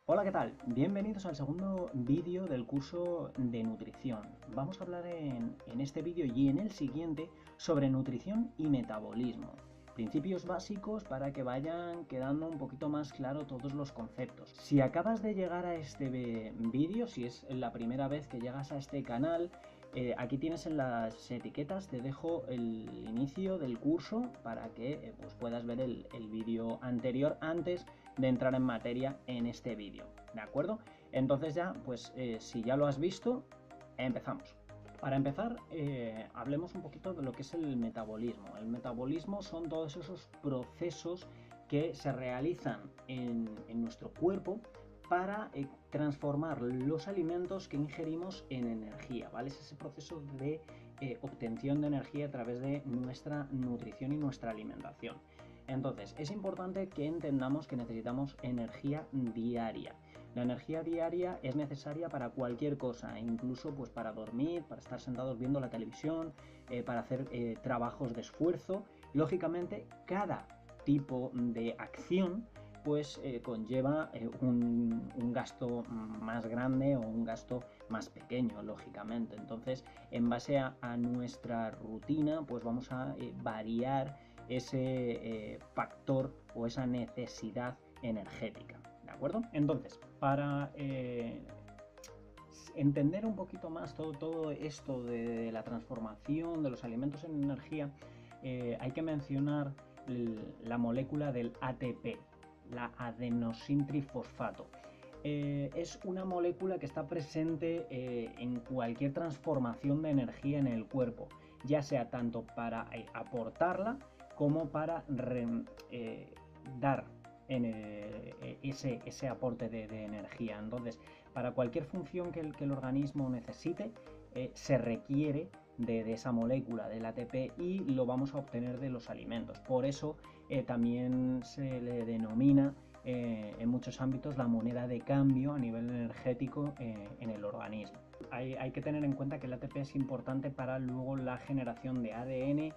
Hola, ¿qué tal? Bienvenidos al segundo vídeo del curso de nutrición. Vamos a hablar en este vídeo y en el siguiente sobre nutrición y metabolismo. Principios básicos para que vayan quedando un poquito más claro todos los conceptos. Si acabas de llegar a este vídeo, si es la primera vez que llegas a este canal, aquí tienes en las etiquetas, te dejo el inicio del curso para que pues puedas ver el vídeo anterior antes de entrar en materia en este vídeo, ¿de acuerdo? Entonces ya, pues si ya lo has visto, empezamos. Para empezar, hablemos un poquito de lo que es el metabolismo. El metabolismo son todos esos procesos que se realizan en nuestro cuerpo para transformar los alimentos que ingerimos en energía, ¿vale? Es ese proceso de obtención de energía a través de nuestra nutrición y nuestra alimentación. Entonces, es importante que entendamos que necesitamos energía diaria. La energía diaria es necesaria para cualquier cosa, incluso pues para dormir, para estar sentados viendo la televisión, para hacer trabajos de esfuerzo. Lógicamente, cada tipo de acción pues conlleva un gasto más grande o un gasto más pequeño, lógicamente. Entonces, en base a nuestra rutina, pues vamos a variar ese factor o esa necesidad energética, ¿de acuerdo? Entonces, para entender un poquito más todo esto de la transformación de los alimentos en energía, hay que mencionar la molécula del ATP, la adenosintrifosfato. Es una molécula que está presente en cualquier transformación de energía en el cuerpo, ya sea tanto para aportarla como para dar ese aporte de energía. Entonces, para cualquier función que el organismo necesite, se requiere de esa molécula del ATP y lo vamos a obtener de los alimentos. Por eso también se le denomina en muchos ámbitos la moneda de cambio a nivel energético en el organismo. Hay que tener en cuenta que el ATP es importante para luego la generación de ADN,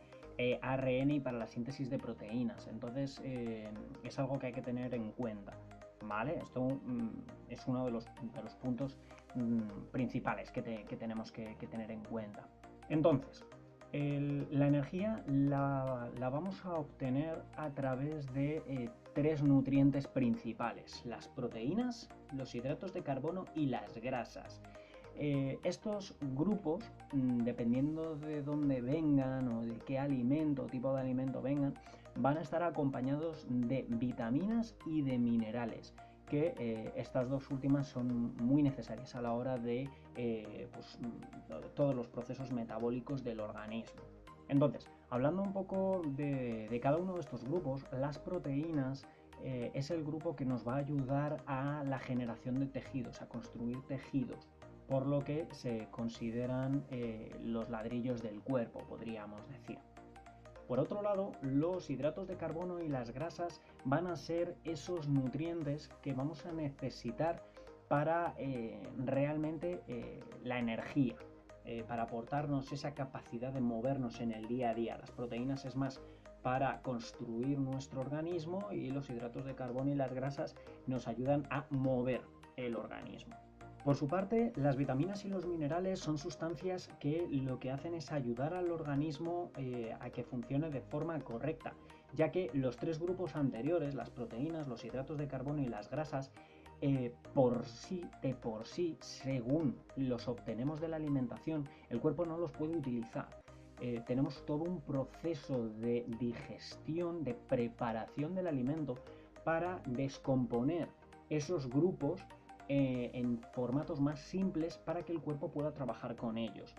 ARN y para la síntesis de proteínas. Entonces es algo que hay que tener en cuenta. ¿Vale? Esto es uno de los puntos principales que tenemos que tener en cuenta. Entonces, la energía la vamos a obtener a través de tres nutrientes principales: las proteínas, los hidratos de carbono y las grasas. Estos grupos, dependiendo de dónde vengan o de qué alimento o tipo de alimento vengan, van a estar acompañados de vitaminas y de minerales, que estas dos últimas son muy necesarias a la hora de pues, todos los procesos metabólicos del organismo. Entonces, hablando un poco de cada uno de estos grupos, las proteínas es el grupo que nos va a ayudar a la generación de tejidos, a construir tejidos, por lo que se consideran los ladrillos del cuerpo, podríamos decir. Por otro lado, los hidratos de carbono y las grasas van a ser esos nutrientes que vamos a necesitar para realmente la energía, para aportarnos esa capacidad de movernos en el día a día. Las proteínas es más para construir nuestro organismo y los hidratos de carbono y las grasas nos ayudan a mover el organismo. Por su parte, las vitaminas y los minerales son sustancias que lo que hacen es ayudar al organismo a que funcione de forma correcta, ya que los tres grupos anteriores, las proteínas, los hidratos de carbono y las grasas, de por sí, según los obtenemos de la alimentación, el cuerpo no los puede utilizar. Tenemos todo un proceso de digestión, de preparación del alimento para descomponer esos grupos en formatos más simples para que el cuerpo pueda trabajar con ellos.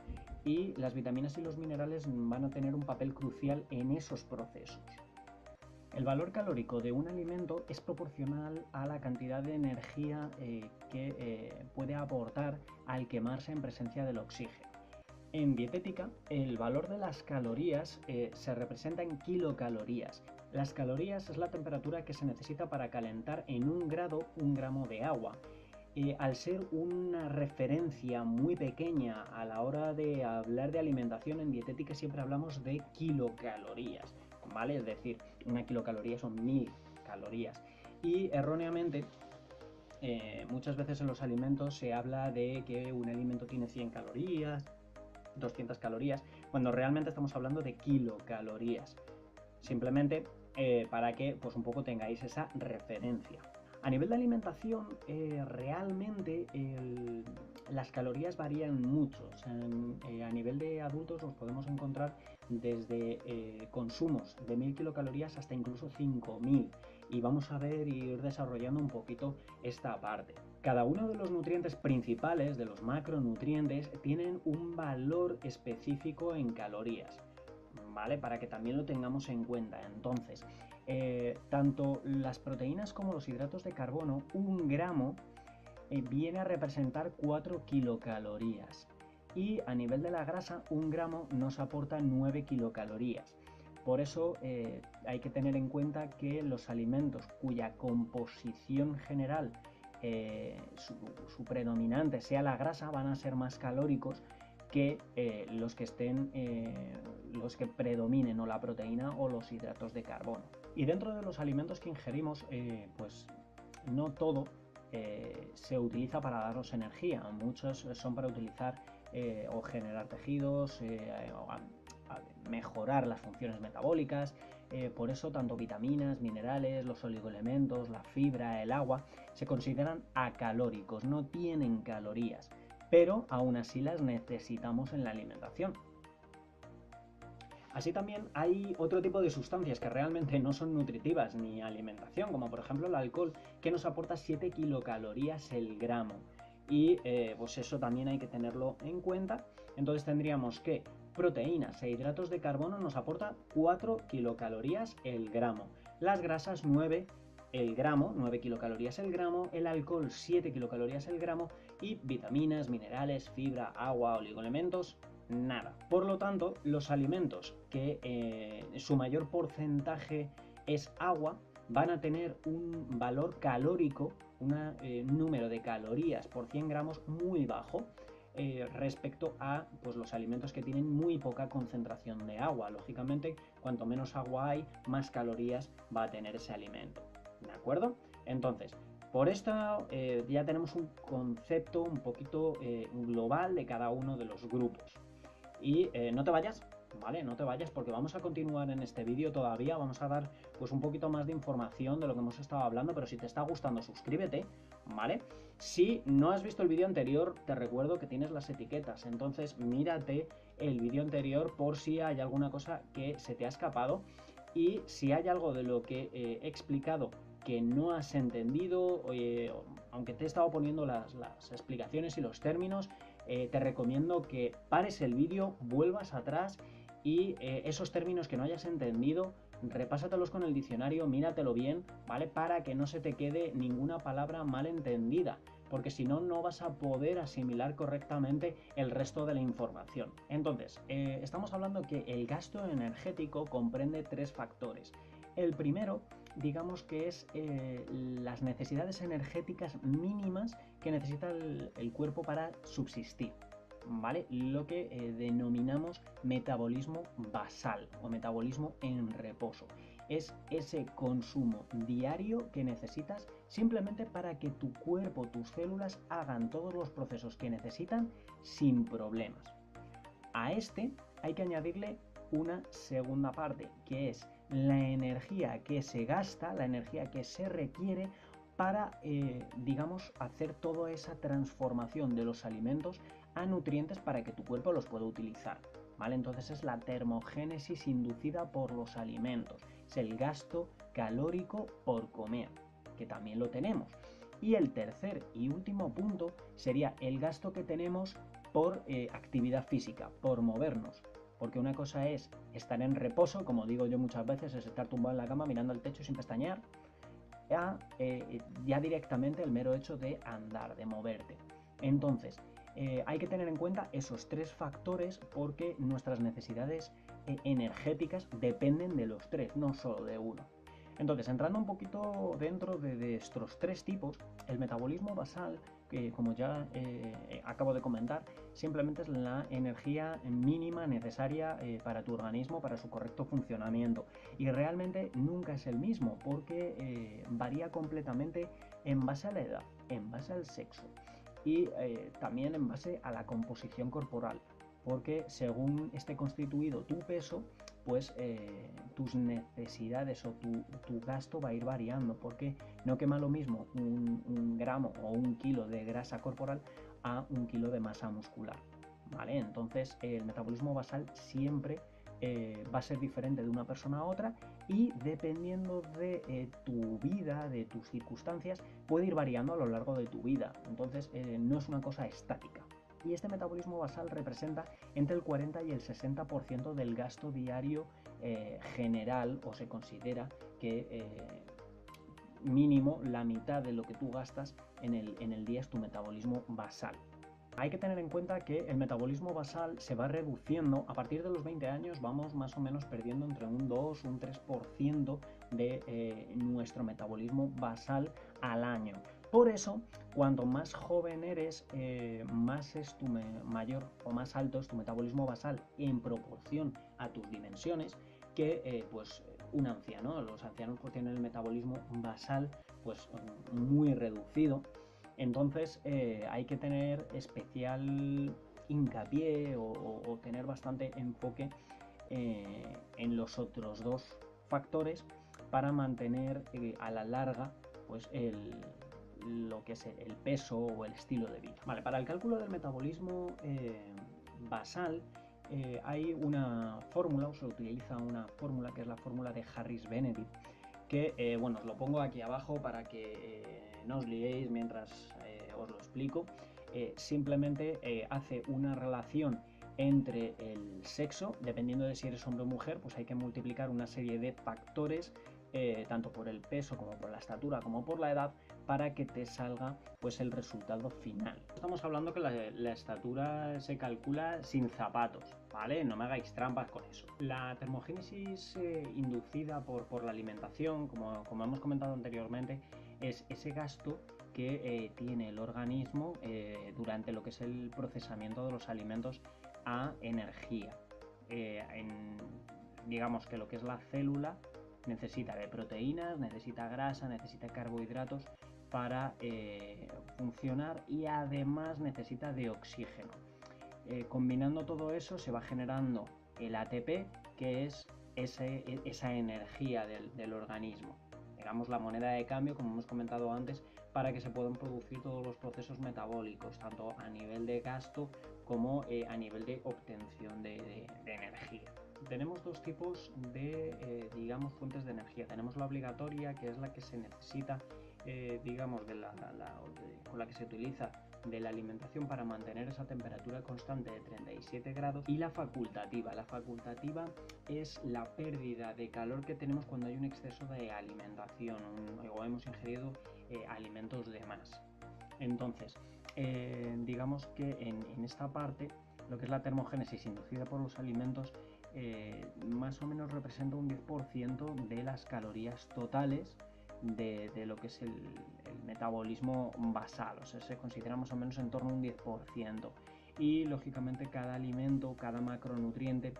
Y las vitaminas y los minerales van a tener un papel crucial en esos procesos. El valor calórico de un alimento es proporcional a la cantidad de energía que puede aportar al quemarse en presencia del oxígeno. En dietética, el valor de las calorías se representa en kilocalorías. Las calorías es la temperatura que se necesita para calentar en 1 grado 1 gramo de agua. Al ser una referencia muy pequeña a la hora de hablar de alimentación en dietética, siempre hablamos de kilocalorías, ¿vale? Es decir, 1 kilocaloría son 1000 calorías. Y erróneamente muchas veces en los alimentos se habla de que un alimento tiene 100 calorías, 200 calorías, cuando realmente estamos hablando de kilocalorías. Simplemente para que pues un poco tengáis esa referencia. A nivel de alimentación, realmente las calorías varían mucho. O sea, a nivel de adultos los podemos encontrar desde consumos de 1000 kilocalorías hasta incluso 5000. Y vamos a ver y ir desarrollando un poquito esta parte. Cada uno de los nutrientes principales, de los macronutrientes, tienen un valor específico en calorías, ¿vale? Para que también lo tengamos en cuenta. Entonces, tanto las proteínas como los hidratos de carbono, 1 gramo viene a representar 4 kilocalorías. Y a nivel de la grasa, 1 gramo nos aporta 9 kilocalorías. Por eso hay que tener en cuenta que los alimentos cuya composición general, su predominante sea la grasa, van a ser más calóricos que los que predominen o la proteína o los hidratos de carbono. Y dentro de los alimentos que ingerimos, pues no todo se utiliza para darnos energía. Muchos son para utilizar o generar tejidos, o mejorar las funciones metabólicas. Por eso tanto vitaminas, minerales, los oligoelementos, la fibra, el agua se consideran acalóricos, no tienen calorías, pero aún así las necesitamos en la alimentación. Así también hay otro tipo de sustancias que realmente no son nutritivas ni alimentación, como por ejemplo el alcohol, que nos aporta 7 kilocalorías el gramo. Y pues eso también hay que tenerlo en cuenta. Entonces tendríamos que proteínas e hidratos de carbono nos aporta 4 kilocalorías el gramo. Las grasas 9 el gramo, 9 kilocalorías el gramo, el alcohol 7 kilocalorías el gramo y vitaminas, minerales, fibra, agua, oligoelementos, nada. Por lo tanto, los alimentos que su mayor porcentaje es agua van a tener un valor calórico, un número de calorías por 100 gramos muy bajo respecto a pues, los alimentos que tienen muy poca concentración de agua. Lógicamente, cuanto menos agua hay, más calorías va a tener ese alimento. ¿De acuerdo? Entonces, por esto ya tenemos un concepto un poquito global de cada uno de los grupos. Y no te vayas, ¿vale? No te vayas porque vamos a continuar en este vídeo todavía, vamos a dar pues un poquito más de información de lo que hemos estado hablando, pero si te está gustando suscríbete, ¿vale? Si no has visto el vídeo anterior, te recuerdo que tienes las etiquetas, entonces mírate el vídeo anterior por si hay alguna cosa que se te ha escapado y si hay algo de lo que he explicado que no has entendido, aunque te he estado poniendo las explicaciones y los términos, te recomiendo que pares el vídeo, vuelvas atrás y esos términos que no hayas entendido, repásatelos con el diccionario, míratelo bien, ¿vale? Para que no se te quede ninguna palabra mal entendida, porque si no, no vas a poder asimilar correctamente el resto de la información. Entonces, estamos hablando que el gasto energético comprende 3 factores. El primero, digamos que es las necesidades energéticas mínimas que necesita el cuerpo para subsistir, ¿vale? Lo que denominamos metabolismo basal o metabolismo en reposo. Es ese consumo diario que necesitas simplemente para que tu cuerpo, tus células hagan todos los procesos que necesitan sin problemas. A este hay que añadirle una segunda parte, que es la energía que se gasta, la energía que se requiere para, digamos, hacer toda esa transformación de los alimentos a nutrientes para que tu cuerpo los pueda utilizar, ¿vale? Entonces es la termogénesis inducida por los alimentos, es el gasto calórico por comer, que también lo tenemos. Y el tercer y último punto sería el gasto que tenemos por actividad física, por movernos. Porque una cosa es estar en reposo, como digo yo muchas veces, es estar tumbado en la cama mirando al techo sin pestañear, ya directamente el mero hecho de andar, de moverte. Entonces, hay que tener en cuenta esos 3 factores porque nuestras necesidades energéticas dependen de los 3, no solo de uno. Entonces, entrando un poquito dentro de estos 3 tipos, el metabolismo basal, que como ya acabo de comentar, simplemente es la energía mínima necesaria para tu organismo, para su correcto funcionamiento. Y realmente nunca es el mismo, porque varía completamente en base a la edad. en base al sexo y también en base a la composición corporal, porque según esté constituido tu peso, pues tus necesidades o tu gasto va a ir variando, porque no quema lo mismo un gramo o un kilo de grasa corporal a un kilo de masa muscular, ¿vale? Entonces el metabolismo basal siempre va a ser diferente de una persona a otra y dependiendo de tu vida, de tus circunstancias, puede ir variando a lo largo de tu vida. Entonces no es una cosa estática. Y este metabolismo basal representa entre el 40 y el 60% del gasto diario general, o se considera que mínimo la mitad de lo que tú gastas en el día es tu metabolismo basal. Hay que tener en cuenta que el metabolismo basal se va reduciendo. A partir de los 20 años vamos más o menos perdiendo entre un 2 y un 3% de nuestro metabolismo basal al año. Por eso, cuanto más joven eres, más es tu mayor o más alto es tu metabolismo basal en proporción a tus dimensiones que pues un anciano. Los ancianos pues tienen el metabolismo basal pues muy reducido. Entonces hay que tener especial hincapié o tener bastante enfoque en los otros dos factores para mantener a la larga pues lo que es el peso o el estilo de vida. Vale, para el cálculo del metabolismo basal hay una fórmula, o se utiliza una fórmula que es la fórmula de Harris-Benedict, que bueno, os lo pongo aquí abajo para que no os liéis mientras os lo explico. Simplemente hace una relación entre el sexo, dependiendo de si eres hombre o mujer, pues hay que multiplicar una serie de factores, tanto por el peso como por la estatura como por la edad, para que te salga pues el resultado final. Estamos hablando que la estatura se calcula sin zapatos, ¿vale? No me hagáis trampas con eso. La termogénesis inducida por la alimentación, como hemos comentado anteriormente, es ese gasto que tiene el organismo durante lo que es el procesamiento de los alimentos a energía. Digamos que lo que es la célula necesita de proteínas, necesita grasa, necesita carbohidratos para funcionar y además necesita de oxígeno. Combinando todo eso se va generando el ATP, que es esa energía del organismo. Digamos la moneda de cambio, como hemos comentado antes, para que se puedan producir todos los procesos metabólicos, tanto a nivel de gasto como a nivel de obtención de energía. Tenemos dos tipos de, digamos, fuentes de energía. Tenemos la obligatoria, que es la que se necesita, digamos, con la que se utiliza de la alimentación para mantener esa temperatura constante de 37 grados, y la facultativa. La facultativa es la pérdida de calor que tenemos cuando hay un exceso de alimentación o hemos ingerido alimentos de más. Entonces, digamos que en esta parte, lo que es la termogénesis inducida por los alimentos, más o menos representa un 10% de las calorías totales de lo que es el metabolismo basal, o sea, se considera más o menos en torno a un 10%. Y lógicamente cada alimento, cada macronutriente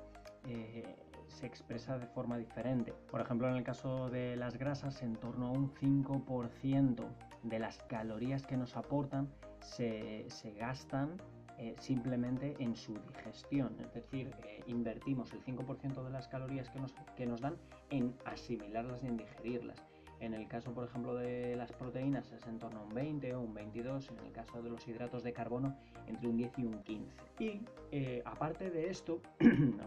se expresa de forma diferente. Por ejemplo, en el caso de las grasas, en torno a un 5% de las calorías que nos aportan se gastan simplemente en su digestión, es decir, invertimos el 5% de las calorías que nos dan en asimilarlas y en digerirlas. En el caso, por ejemplo, de las proteínas es en torno a un 20 o un 22, en el caso de los hidratos de carbono entre un 10 y un 15. Y aparte de esto,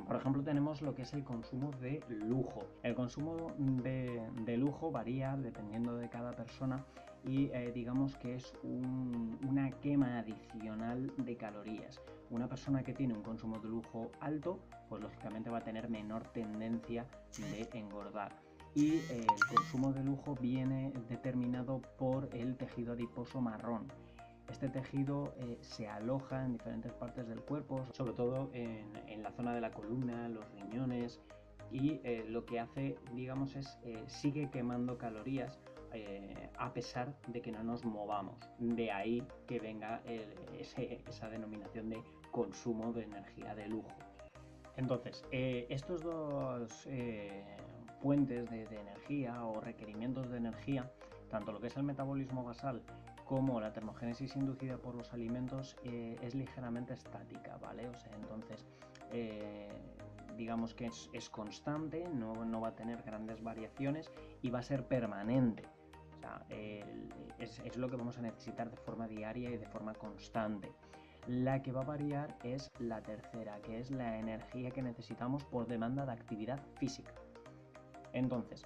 por ejemplo, tenemos lo que es el consumo de lujo. El consumo de lujo varía dependiendo de cada persona y digamos que es una quema adicional de calorías. Una persona que tiene un consumo de lujo alto, pues lógicamente va a tener menor tendencia de engordar. Y el consumo de lujo viene determinado por el tejido adiposo marrón. Este tejido se aloja en diferentes partes del cuerpo, sobre todo en la zona de la columna, los riñones, y lo que hace, digamos, es sigue quemando calorías a pesar de que no nos movamos. De ahí que venga esa denominación de consumo de energía de lujo. Entonces, estos dos fuentes de energía o requerimientos de energía, tanto lo que es el metabolismo basal como la termogénesis inducida por los alimentos es ligeramente estática, ¿vale? O sea, entonces digamos que es constante, no va a tener grandes variaciones y va a ser permanente. O sea, es lo que vamos a necesitar de forma diaria y de forma constante. La que va a variar es la tercera, que es la energía que necesitamos por demanda de actividad física. Entonces,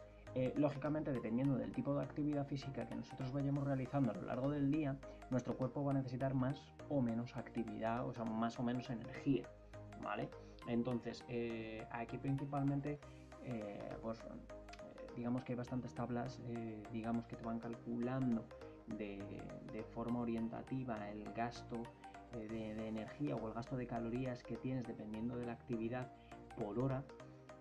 lógicamente, dependiendo del tipo de actividad física que nosotros vayamos realizando a lo largo del día, nuestro cuerpo va a necesitar más o menos actividad, o sea, más o menos energía, ¿vale? Entonces, aquí principalmente, digamos que hay bastantes tablas, digamos que te van calculando de forma orientativa el gasto de energía o el gasto de calorías que tienes dependiendo de la actividad por hora,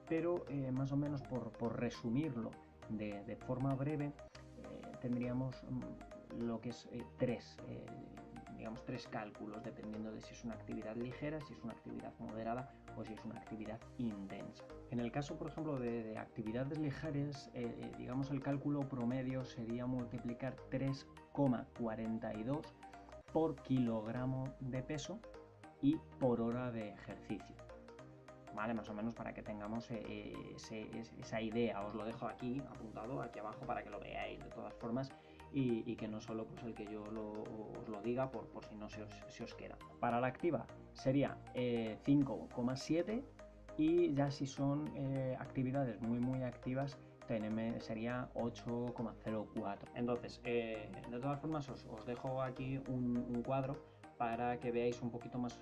pero más o menos por resumirlo de forma breve, tendríamos lo que es tres cálculos dependiendo de si es una actividad ligera, si es una actividad moderada o si es una actividad intensa. En el caso, por ejemplo, de actividades ligeras, digamos el cálculo promedio sería multiplicar 3,42 por kilogramo de peso y por hora de ejercicio. ¿Vale? Más o menos para que tengamos esa idea. Os lo dejo aquí apuntado, aquí abajo, para que lo veáis de todas formas y que no solo pues, el que yo os lo diga por si no se os queda. Para la activa sería 5,7 y ya si son actividades muy activas sería 8,04. Entonces, de todas formas os dejo aquí un cuadro para que veáis un poquito más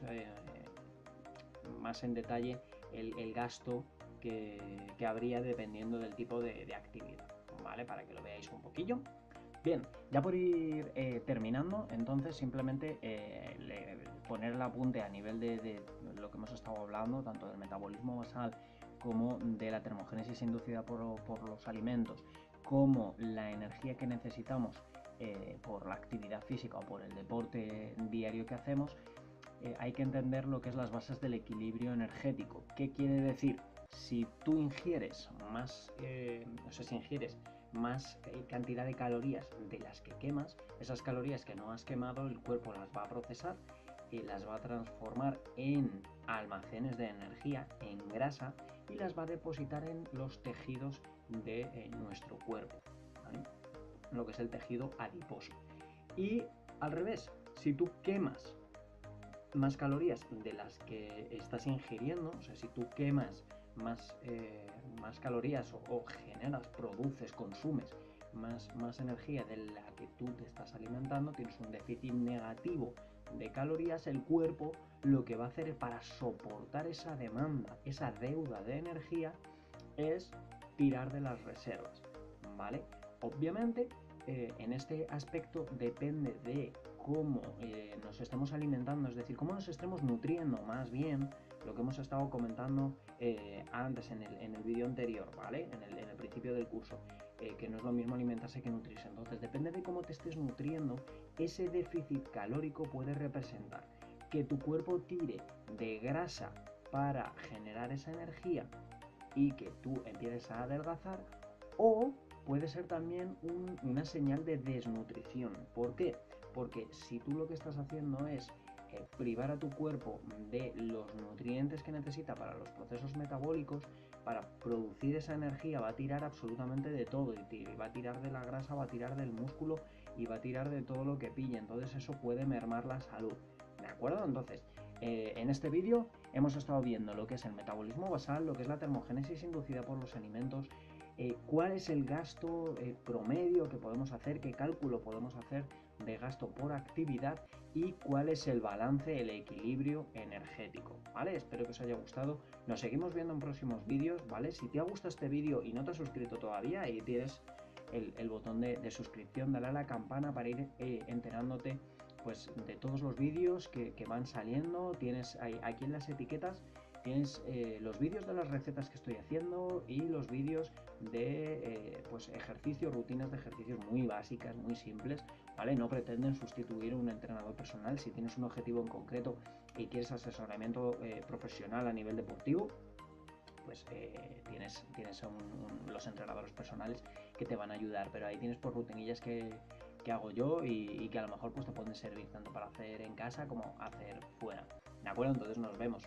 en detalle el gasto que habría dependiendo del tipo de actividad, ¿vale? Para que lo veáis un poquillo. Bien, ya por ir terminando, entonces simplemente poner el apunte a nivel de lo que hemos estado hablando, tanto del metabolismo basal como de la termogénesis inducida por los alimentos, como la energía que necesitamos por la actividad física o por el deporte diario que hacemos. Hay que entender lo que es las bases del equilibrio energético. ¿Qué quiere decir? Si tú ingieres más, cantidad de calorías de las que quemas, esas calorías que no has quemado, el cuerpo las va a procesar y las va a transformar en almacenes de energía, en grasa, y las va a depositar en los tejidos de nuestro cuerpo, ¿vale? Lo que es el tejido adiposo. Y al revés, si tú quemas más calorías de las que estás ingiriendo, o sea, si tú quemas más calorías o generas, produces, consumes más energía de la que tú te estás alimentando, tienes un déficit negativo de calorías, el cuerpo lo que va a hacer para soportar esa demanda, esa deuda de energía, es tirar de las reservas, ¿vale? Obviamente, en este aspecto depende de cómo nos estemos alimentando, es decir, cómo nos estemos nutriendo, más bien lo que hemos estado comentando antes en el vídeo anterior, ¿vale? En el principio del curso, que no es lo mismo alimentarse que nutrirse. Entonces, depende de cómo te estés nutriendo, ese déficit calórico puede representar que tu cuerpo tire de grasa para generar esa energía y que tú empieces a adelgazar, o puede ser también una señal de desnutrición. ¿Por qué? Porque si tú lo que estás haciendo es privar a tu cuerpo de los nutrientes que necesita para los procesos metabólicos, para producir esa energía va a tirar absolutamente de todo, y va a tirar de la grasa, va a tirar del músculo y va a tirar de todo lo que pille. Entonces eso puede mermar la salud, ¿de acuerdo? Entonces, en este vídeo hemos estado viendo lo que es el metabolismo basal, lo que es la termogénesis inducida por los alimentos, cuál es el gasto promedio que podemos hacer, qué cálculo podemos hacer de gasto por actividad y cuál es el balance, el equilibrio energético, ¿vale? Espero que os haya gustado. Nos seguimos viendo en próximos vídeos, ¿vale? Si te ha gustado este vídeo y no te has suscrito todavía, ahí tienes el botón de suscripción, dale a la campana para ir enterándote pues de todos los vídeos que van saliendo. Tienes aquí en las etiquetas tienes los vídeos de las recetas que estoy haciendo y los vídeos de pues ejercicios, rutinas de ejercicios muy básicas, muy simples, ¿vale? No pretenden sustituir un entrenador personal. Si tienes un objetivo en concreto y quieres asesoramiento profesional a nivel deportivo, pues tienes los entrenadores personales que te van a ayudar, pero ahí tienes por rutinillas que que hago yo y que a lo mejor pues te pueden servir tanto para hacer en casa como hacer fuera. ¿De acuerdo? Entonces nos vemos.